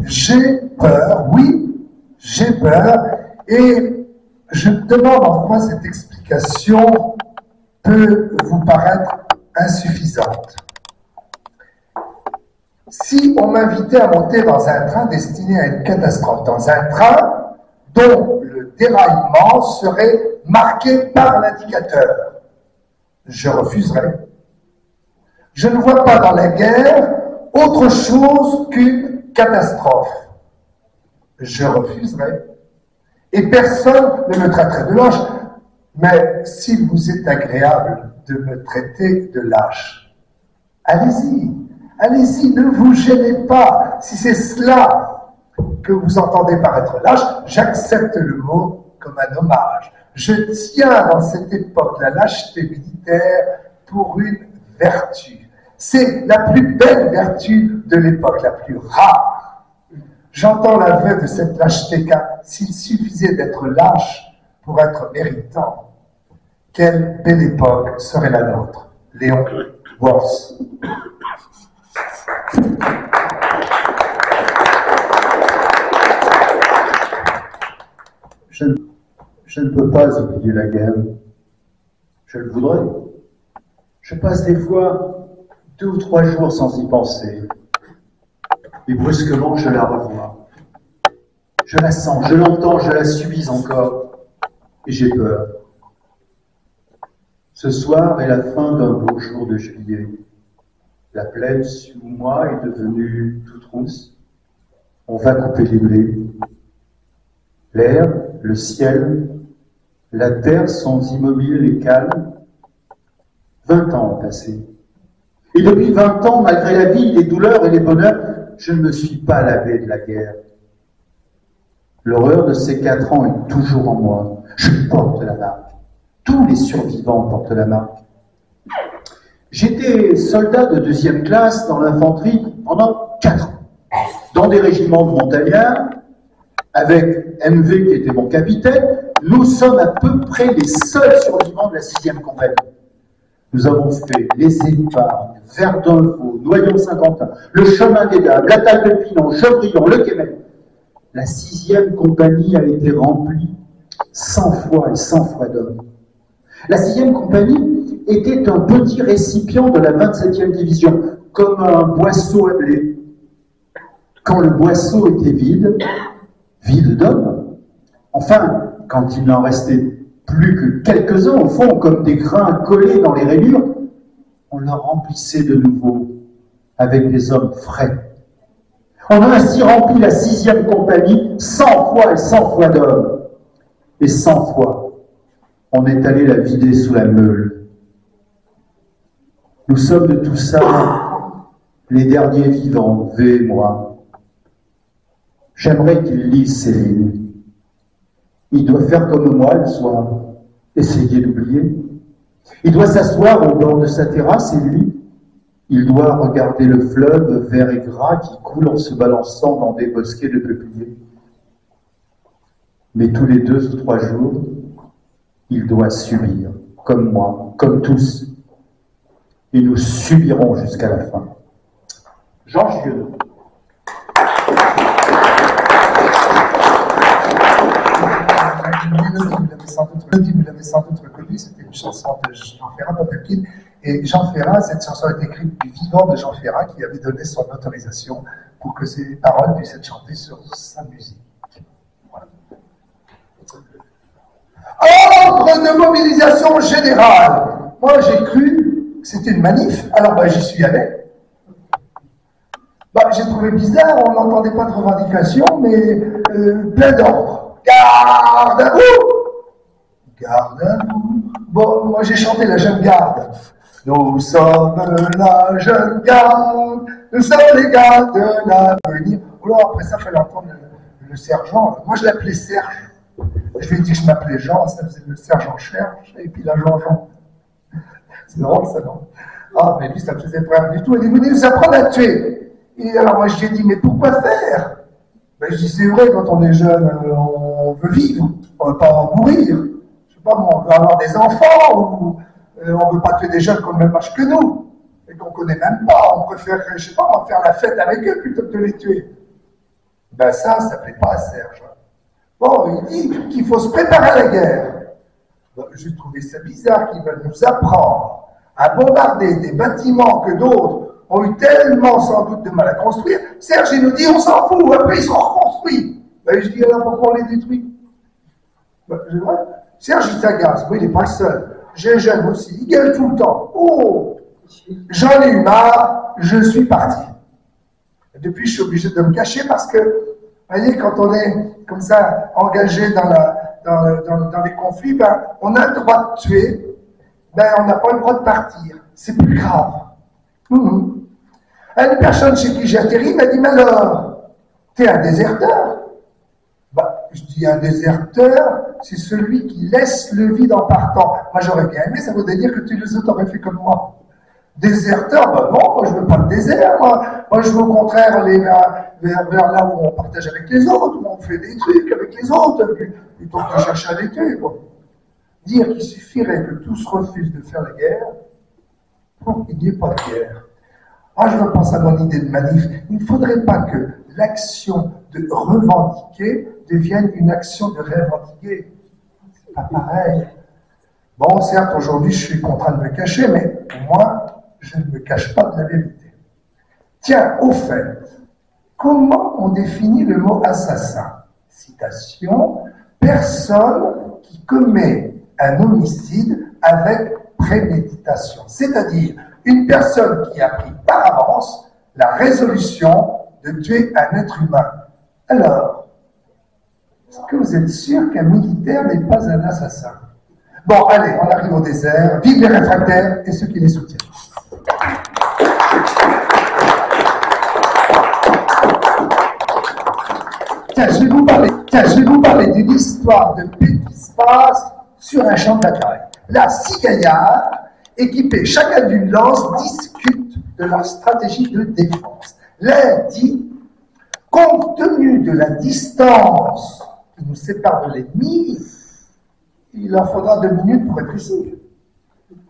J'ai peur, oui, j'ai peur, et je me demande en quoi cette explication peut vous paraître insuffisante. Si on m'invitait à monter dans un train destiné à une catastrophe, dans un train dont le déraillement serait marqué par l'indicateur, je refuserais. Je ne vois pas dans la guerre autre chose qu'une catastrophe. Je refuserais. Et personne ne me traiterait de lâche. Mais s'il vous est agréable de me traiter de lâche, allez-y, allez-y, ne vous gênez pas. Si c'est cela que vous entendez par être lâche, j'accepte le mot comme un hommage. Je tiens dans cette époque la lâcheté militaire pour une vertu. C'est la plus belle vertu de l'époque, la plus rare. J'entends l'aveu de cette lâcheté, car s'il suffisait d'être lâche pour être méritant, quelle belle époque serait la nôtre. Léon Worth. Je ne peux pas oublier la guerre. Je le voudrais. Je passe des fois 2 ou 3 jours sans y penser. Et brusquement, je la revois. Je la sens, je l'entends, je la subis encore. Et j'ai peur. Ce soir est la fin d'un beau jour de juillet. La plaine sous moi est devenue toute rousse. On va couper les blés. L'air, le ciel, la terre sont immobiles et calmes. 20 ans ont passé. Et depuis 20 ans, malgré la vie, les douleurs et les bonheurs, je ne me suis pas lavé de la guerre. L'horreur de ces 4 ans est toujours en moi. Je porte la marque. Tous les survivants portent la marque. J'étais soldat de 2e classe dans l'infanterie pendant 4 ans, dans des régiments de montagnards, avec MV qui était mon capitaine. Nous sommes à peu près les seuls survivants de la 6e compagnie. Nous avons fait les Épargnes, Verdun-Vaud, Noyon-Saint-Quentin, le Chemin des Dames, la Talle de Pinon, Chevrillon, le Québec. La 6e compagnie a été remplie 100 fois et 100 fois d'hommes. La 6e compagnie était un petit récipient de la 27e division, comme un boisseau à blé. Quand le boisseau était vide, vide d'hommes, enfin, quand il n'en restait plus que quelques-uns, au fond, comme des grains collés dans les rainures, on le remplissait de nouveau avec des hommes frais. On a ainsi rempli la 6e compagnie 100 fois et 100 fois d'hommes. Et 100 fois, on est allé la vider sous la meule. Nous sommes de tout ça les derniers vivants, V et moi. J'aimerais qu'il lise ces lignes. Il doit faire comme moi le soir, essayer d'oublier. Il doit s'asseoir au bord de sa terrasse et lui, il doit regarder le fleuve vert et gras qui coule en se balançant dans des bosquets de peupliers. Mais tous les 2 ou 3 jours, il doit subir, comme moi, comme tous. Et nous subirons jusqu'à la fin. Georges Giono. Vous l'avez sans doute reconnu, c'était une chanson de Jean Ferrat, Papapine. Et Jean Ferrat, cette chanson a été écrite du vivant de Jean Ferrat qui avait donné son autorisation pour que ses paroles puissent être chantées sur sa musique. Voilà. Ordre de mobilisation générale. Moi, j'ai cru que c'était une manif, alors j'y suis allé. J'ai trouvé bizarre, on n'entendait pas de revendications, mais plein d'ordres. Garde à vous! Garde à vous. Bon, moi j'ai chanté la jeune garde. Nous sommes la jeune garde, nous sommes les gardes de l'avenir. Alors après ça, il fallait entendre le sergent. Moi je l'appelais Serge. Je lui ai dit que je m'appelais Jean, ça faisait le sergent Cherche, et puis la Jean-Jean. C'est drôle ça, non? Ah, mais lui, ça me faisait pas du tout. Il dit, vous venez nous apprendre à tuer. Et alors moi je lui ai dit, mais pourquoi faire? Je dis, c'est vrai, quand on est jeune, on veut vivre, on ne veut pas mourir. Je sais pas, on veut avoir des enfants, ou on ne veut pas tuer des jeunes qui ont le même âge que nous, et qu'on ne connaît même pas. On préfère, je sais pas, on va faire la fête avec eux plutôt que de les tuer. Ben ça plaît pas à Serge. Bon, il dit qu'il faut se préparer à la guerre. Ben, j'ai trouvé ça bizarre qu'ils veulent nous apprendre à bombarder des bâtiments que d'autres ont eu tellement sans doute de mal à construire. Serge, il nous dit, on s'en fout, après ils seront reconstruits. Ben, je dis, alors pourquoi on les détruit? Ben, Serge, il s'agace, oui, il n'est pas le seul. J'aime aussi, il gueule tout le temps. Oh, j'en ai eu marre, je suis parti. Depuis, je suis obligé de me cacher parce que, vous voyez, quand on est comme ça engagé dans les conflits, ben, on a le droit de tuer, ben, on n'a pas le droit de partir. C'est plus grave. Une personne chez qui j'ai atterri m'a dit, mais alors, t'es un déserteur? Ben, je dis, un déserteur, c'est celui qui laisse le vide en partant. Moi, j'aurais bien aimé, ça voudrait dire que tous les autres auraient fait comme moi. Déserteur, ben non, moi je veux pas le désert, moi je veux au contraire aller vers là où on partage avec les autres, où on fait des trucs avec les autres, plutôt que de chercher à les tuer. Bon. Dire qu'il suffirait que tous refusent de faire la guerre pour qu'il n'y ait pas de guerre. Ah, je repense à mon idée de manif. Il ne faudrait pas que l'action de revendiquer devienne une action de revendiquer. C'est pas pareil. Bon, certes, aujourd'hui, je suis contraint de me cacher, mais au moins, je ne me cache pas de la vérité. Tiens, au fait, comment on définit le mot assassin? Citation, personne qui commet un homicide avec préméditation. C'est-à-dire, une personne qui a pris par avance la résolution de tuer un être humain. Alors, est-ce que vous êtes sûr qu'un militaire n'est pas un assassin? Bon, allez, on arrive au désert. Vive les réfractaires et ceux qui les soutiennent. Tiens, je vais vous parler d'une histoire de paix qui se passe sur un champ de bataille. Là, 6 gaillards, équipés chacun d'une lance, discutent de leur stratégie de défense. L'un dit, compte tenu de la distance qui nous sépare de l'ennemi, il leur faudra 2 minutes pour être ici.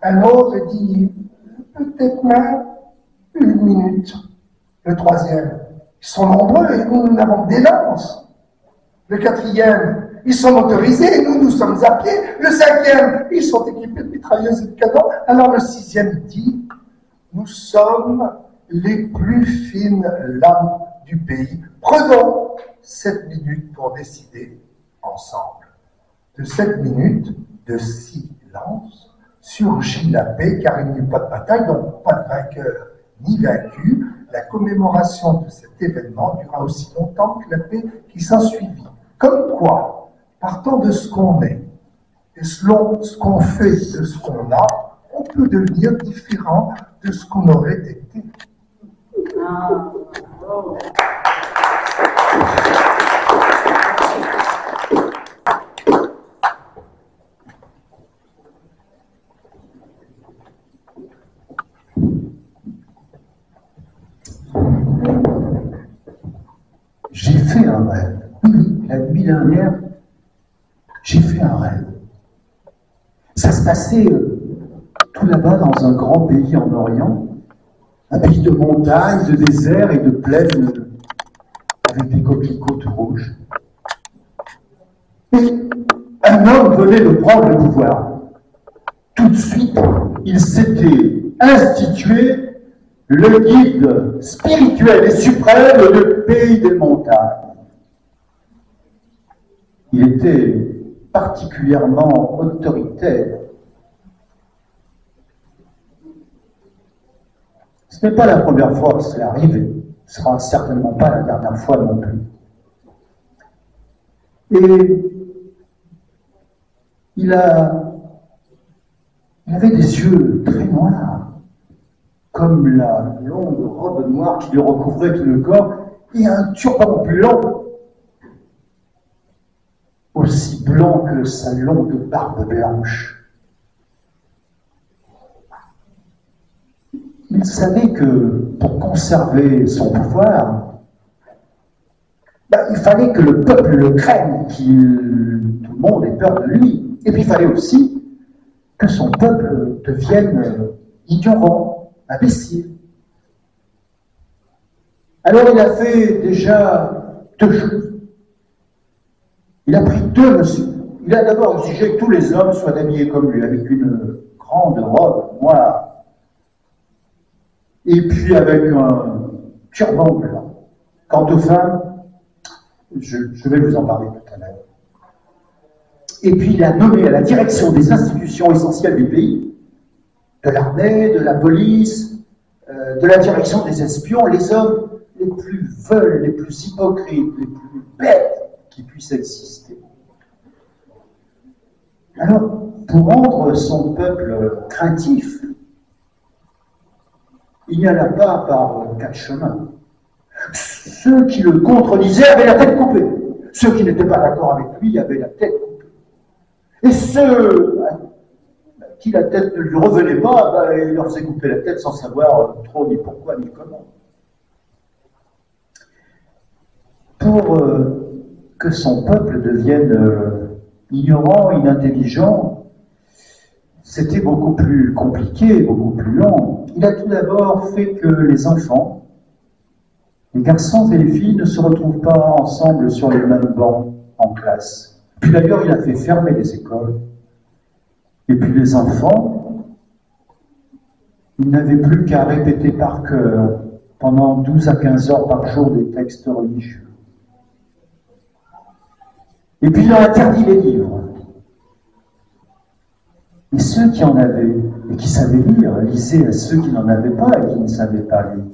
Un autre dit, peut-être même 1 minute. Le troisième, ils sont nombreux et nous n'avons que des lances. Le quatrième, ils sont motorisés et nous sommes à pied. Le cinquième, ils sont équipés de mitrailleuses et de canons. Alors le sixième dit, nous sommes les plus fines lames du pays. Prenons 7 minutes pour décider ensemble. De 7 minutes de silence surgit la paix, car il n'y a pas de bataille, donc pas de vainqueur ni vaincu. La commémoration de cet événement dura aussi longtemps que la paix qui s'ensuivit. Comme quoi, partant de ce qu'on est, et selon ce qu'on fait de ce qu'on a, on peut devenir différent de ce qu'on aurait été. J'ai fait un rêve. Oui, la nuit dernière, j'ai fait un rêve. Ça se passait tout là-bas dans un grand pays en Orient, un pays de montagnes, de déserts et de plaines avec des coquelicots tout rouges. Et un homme venait de prendre le pouvoir. Tout de suite, il s'était institué le guide spirituel et suprême du pays des montagnes. Il était particulièrement autoritaire. Ce n'est pas la première fois que cela arrive, et ce ne sera certainement pas la dernière fois non plus. Et il avait des yeux très noirs, comme la longue robe noire qui lui recouvrait tout le corps, et un turban blanc, aussi blanc que sa longue barbe blanche. Il savait que pour conserver son pouvoir, il fallait que le peuple le craigne, tout le monde ait peur de lui. Et puis il fallait aussi que son peuple devienne ignorant, imbécile. Alors il a fait déjà deux choses. Il a pris deux mesures. Il a d'abord exigé que tous les hommes soient habillés comme lui, avec une grande robe noire, et puis avec un turban blanc. Quant aux femmes, je vais vous en parler tout à l'heure. Et puis il a nommé à la direction des institutions essentielles du pays, de l'armée, de la police, de la direction des espions, les hommes les plus veuls, les plus hypocrites, les plus bêtes qui puissent exister. Alors, pour rendre son peuple craintif, il n'y en a pas par quatre chemins. Ceux qui le contredisaient avaient la tête coupée. Ceux qui n'étaient pas d'accord avec lui avaient la tête coupée. Et ceux à qui la tête ne lui revenait pas, il leur faisait couper la tête sans savoir trop ni pourquoi ni comment. Pour que son peuple devienne ignorant, inintelligent, c'était beaucoup plus compliqué, beaucoup plus long. Il a tout d'abord fait que les enfants, les garçons et les filles, ne se retrouvent pas ensemble sur les mêmes bancs en classe. Puis d'ailleurs, il a fait fermer les écoles. Et puis les enfants, ils n'avaient plus qu'à répéter par cœur pendant 12 à 15 heures par jour des textes religieux. Et puis il a interdit les livres. Et ceux qui en avaient et qui savaient lire lisaient à ceux qui n'en avaient pas et qui ne savaient pas lire.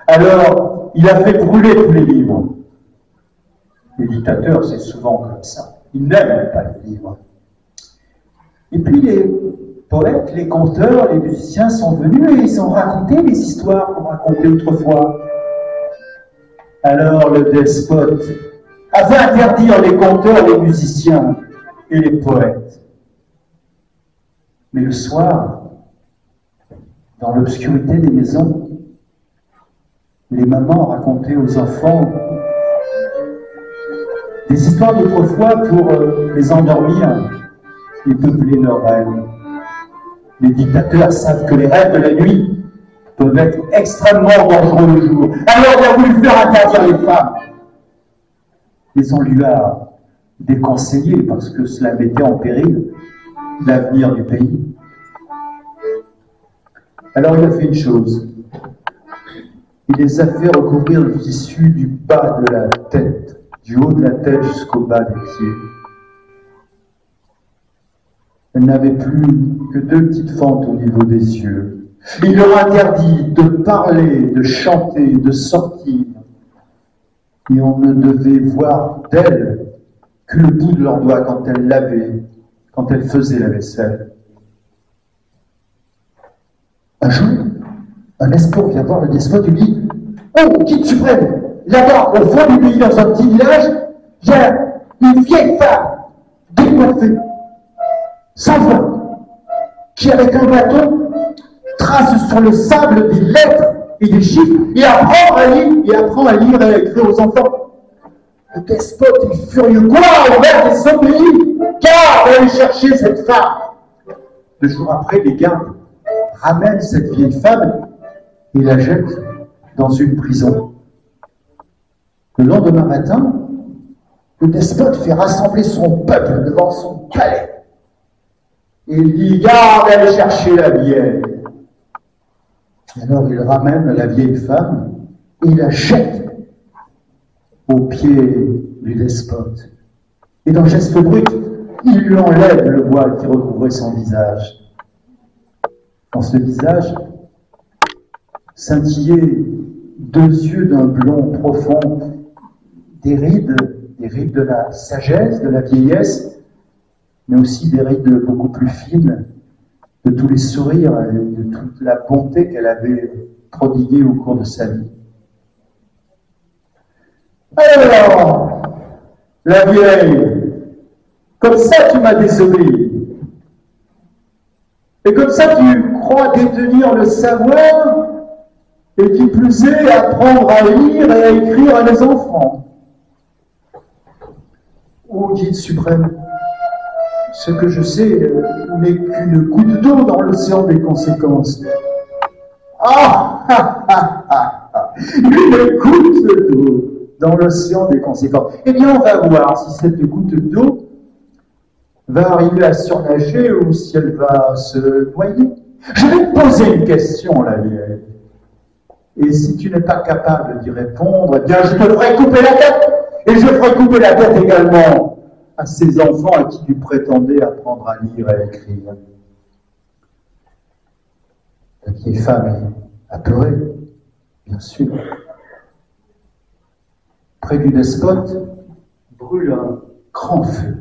Alors, il a fait brûler tous les livres. Les dictateurs, c'est souvent comme ça. Ils n'aiment pas les livres. Et puis les poètes, les conteurs, les musiciens sont venus et ils ont raconté les histoires qu'on racontait autrefois. Alors le despote a fait interdire les conteurs, les musiciens et les poètes. Mais le soir, dans l'obscurité des maisons, les mamans racontaient aux enfants des histoires d'autrefois pour les endormir et peupler leurs rêves. Les dictateurs savent que les rêves de la nuit peuvent être extrêmement dangereux le jour. Alors il a voulu faire interdire les femmes. Mais on lui a déconseillé parce que cela mettait en péril l'avenir du pays. Alors il a fait une chose. Il les a fait recouvrir le tissu du bas de la tête, du haut de la tête jusqu'au bas des pieds. Elle n'avait plus que deux petites fentes au niveau des yeux. Il leur interdit de parler, de chanter, de sortir. Et on ne devait voir d'elle que le bout de leurs doigts quand elle lavait, quand elle faisait la vaisselle. Un jour, un espion vient voir le despote et lui dit « Oh, guide suprême, là-bas, au fond du pays, dans un petit village, il y a une vieille femme, décoiffée, sans voix, qui avec un bâton trace sur le sable des lettres et des chiffres et apprend à lire et à écrire aux enfants. Le despote est furieux. Quoi? On va désobéir. Garde à aller chercher cette femme. 2 jours après, les gardes ramènent cette vieille femme et la jettent dans une prison. Le lendemain matin, le despote fait rassembler son peuple devant son palais. Et il dit, garde à aller chercher la vieille. Et alors il ramène la vieille femme et il la jette aux pieds du despote. Et d'un geste brut, il lui enlève le voile qui recouvrait son visage. Dans ce visage scintillaient 2 yeux d'un blond profond, des rides de la sagesse, de la vieillesse, mais aussi des rides beaucoup plus fines, de tous les sourires et de toute la bonté qu'elle avait prodiguée au cours de sa vie. Alors, la vieille, comme ça tu m'as désobéi. Et comme ça tu crois détenir le savoir, et qui plus est, apprendre à lire et à écrire à les enfants. Ô guide suprême, ce que je sais n'est qu'une goutte d'eau dans l'océan des conséquences. Ah, une goutte d'eau. dans l'océan des conséquences. Eh bien, on va voir si cette goutte d'eau va arriver à surnager ou si elle va se noyer. Je vais te poser une question, la vieille. Et si tu n'es pas capable d'y répondre, eh bien, je te ferai couper la tête. Et je ferai couper la tête également à ces enfants à qui tu prétendais apprendre à lire et à écrire. La vieille femme a pleuré, bien sûr. Près du despote brûle un grand feu.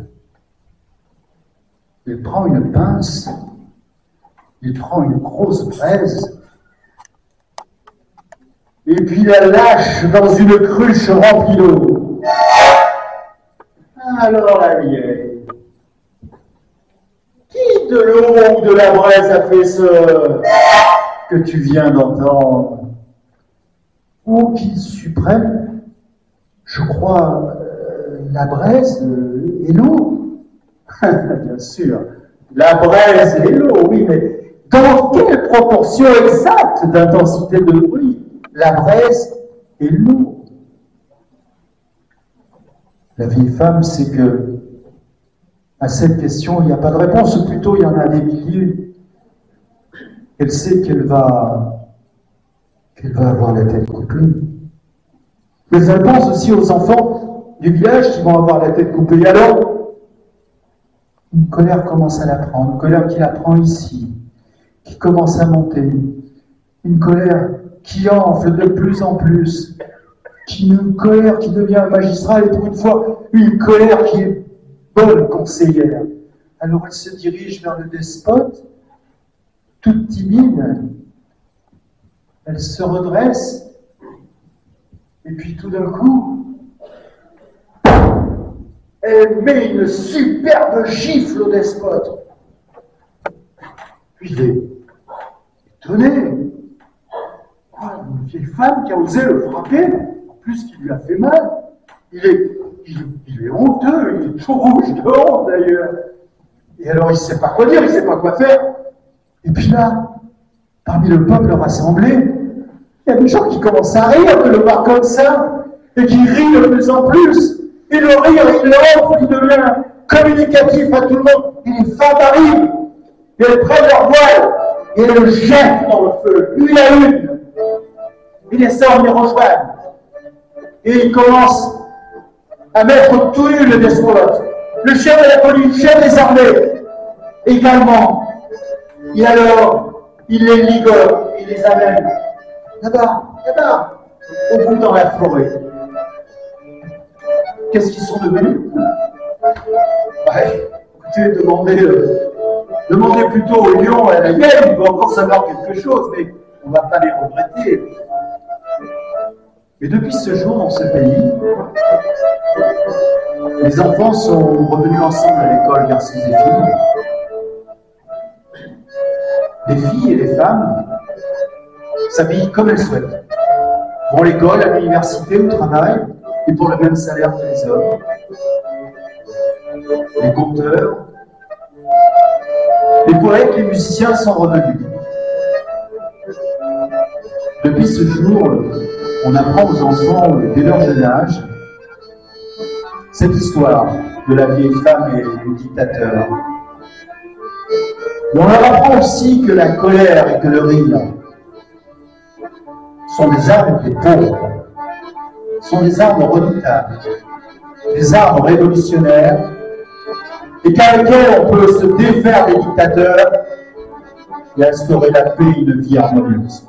Il prend une pince, il prend une grosse braise, et puis la lâche dans une cruche remplie d'eau. Alors la vieille, qui de l'eau ou de la braise a fait ce que tu viens d'entendre? Ou qui suprême, je crois, la braise et l'eau. Bien sûr, la braise et l'eau, oui, mais dans quelle proportion exacte d'intensité de bruit la braise et l'eau? La vieille femme sait que à cette question, il n'y a pas de réponse, ou plutôt il y en a des milliers. Elle sait qu'elle va avoir la tête coupée. Mais elle pense aussi aux enfants du village qui vont avoir la tête coupée. Alors, une colère commence à la prendre, une colère qui la prend ici, qui commence à monter, une colère qui enfle de plus en plus, une colère qui devient magistrale et pour une fois, une colère qui est bonne conseillère. Alors elle se dirige vers le despote, toute timide, elle se redresse, et puis tout d'un coup, elle met une superbe gifle au despote. Puis il est étonné. Une vieille femme qui a osé le frapper, en plus qui lui a fait mal. Il est honteux, il est tout rouge de honte d'ailleurs. Et alors il ne sait pas quoi dire, il ne sait pas quoi faire. Et puis là, parmi le peuple rassemblé, il y a des gens qui commencent à rire de le voir comme ça, et qui rient de plus en plus. Et le rire, il l'offre, il devient communicatif à tout le monde. Et les femmes arrivent, et elles prennent leur voile, et elles le jettent dans le feu, une à une. Et les hommes les rejoignent. Et ils commencent à mettre tout nu le despote. Le chef de la police, chef des armées, également. Et alors, il les ligote, il les amène là-bas, au bout dans la forêt. Qu'est-ce qu'ils sont devenus? Ouais, écoutez, demandez plutôt au lion et à la hyène, il va encore savoir quelque chose, mais on ne va pas les regretter. Mais depuis ce jour, dans ce pays, les enfants sont revenus ensemble à l'école, garçons et filles. Les filles et les femmes s'habillent comme elles souhaitent. Vont à l'école, à l'université, au travail, et pour le même salaire que les hommes. Les conteurs, les poètes, les musiciens sont revenus. Depuis ce jour, on apprend aux enfants, dès leur jeune âge, cette histoire de la vieille femme et du dictateur. Et on leur apprend aussi que la colère et que le rire sont des armes des pauvres, sont des armes redoutables, des armes révolutionnaires, et qu'avec elles on peut se défaire des dictateurs et instaurer la paix et une vie harmonieuse.